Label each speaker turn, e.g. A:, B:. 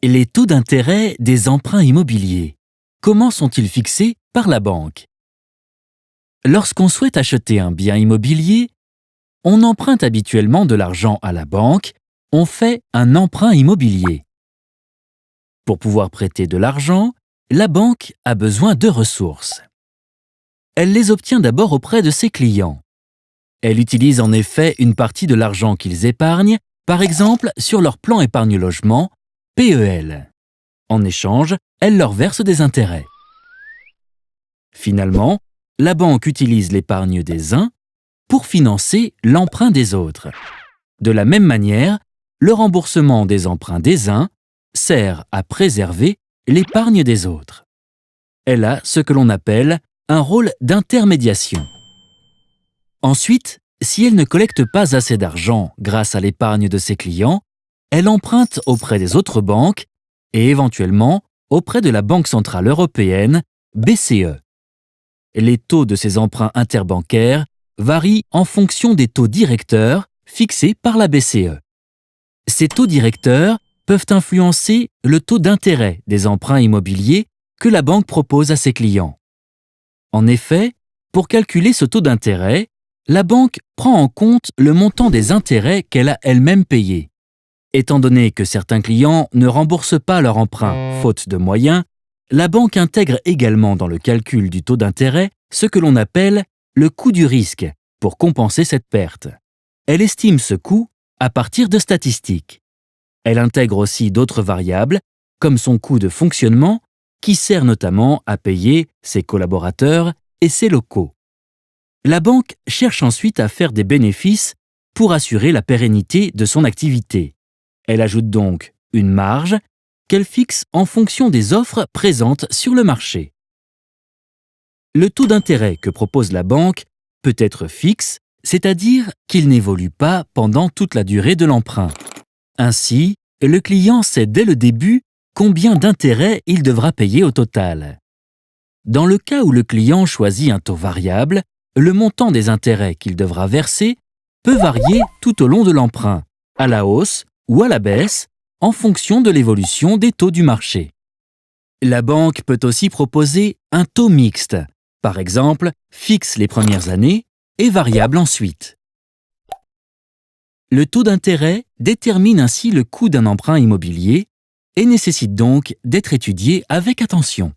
A: Les taux d'intérêt des emprunts immobiliers. Comment sont-ils fixés par la banque? Lorsqu'on souhaite acheter un bien immobilier, on emprunte habituellement de l'argent à la banque, on fait un emprunt immobilier. Pour pouvoir prêter de l'argent, la banque a besoin de ressources. Elle les obtient d'abord auprès de ses clients. Elle utilise en effet une partie de l'argent qu'ils épargnent, par exemple sur leur plan épargne-logement, PEL. En échange, elle leur verse des intérêts. Finalement, la banque utilise l'épargne des uns pour financer l'emprunt des autres. De la même manière, le remboursement des emprunts des uns sert à préserver l'épargne des autres. Elle a ce que l'on appelle un rôle d'intermédiation. Ensuite, si elle ne collecte pas assez d'argent grâce à l'épargne de ses clients, elle emprunte auprès des autres banques et éventuellement auprès de la Banque centrale européenne, BCE. Les taux de ces emprunts interbancaires varient en fonction des taux directeurs fixés par la BCE. Ces taux directeurs peuvent influencer le taux d'intérêt des emprunts immobiliers que la banque propose à ses clients. En effet, pour calculer ce taux d'intérêt, la banque prend en compte le montant des intérêts qu'elle a elle-même payés. Étant donné que certains clients ne remboursent pas leur emprunt faute de moyens, la banque intègre également dans le calcul du taux d'intérêt ce que l'on appelle le coût du risque pour compenser cette perte. Elle estime ce coût à partir de statistiques. Elle intègre aussi d'autres variables, comme son coût de fonctionnement, qui sert notamment à payer ses collaborateurs et ses locaux. La banque cherche ensuite à faire des bénéfices pour assurer la pérennité de son activité. Elle ajoute donc une marge qu'elle fixe en fonction des offres présentes sur le marché. Le taux d'intérêt que propose la banque peut être fixe, c'est-à-dire qu'il n'évolue pas pendant toute la durée de l'emprunt. Ainsi, le client sait dès le début combien d'intérêts il devra payer au total. Dans le cas où le client choisit un taux variable, le montant des intérêts qu'il devra verser peut varier tout au long de l'emprunt, à la hausse ou à la baisse, en fonction de l'évolution des taux du marché. La banque peut aussi proposer un taux mixte, par exemple fixe les premières années et variable ensuite. Le taux d'intérêt détermine ainsi le coût d'un emprunt immobilier et nécessite donc d'être étudié avec attention.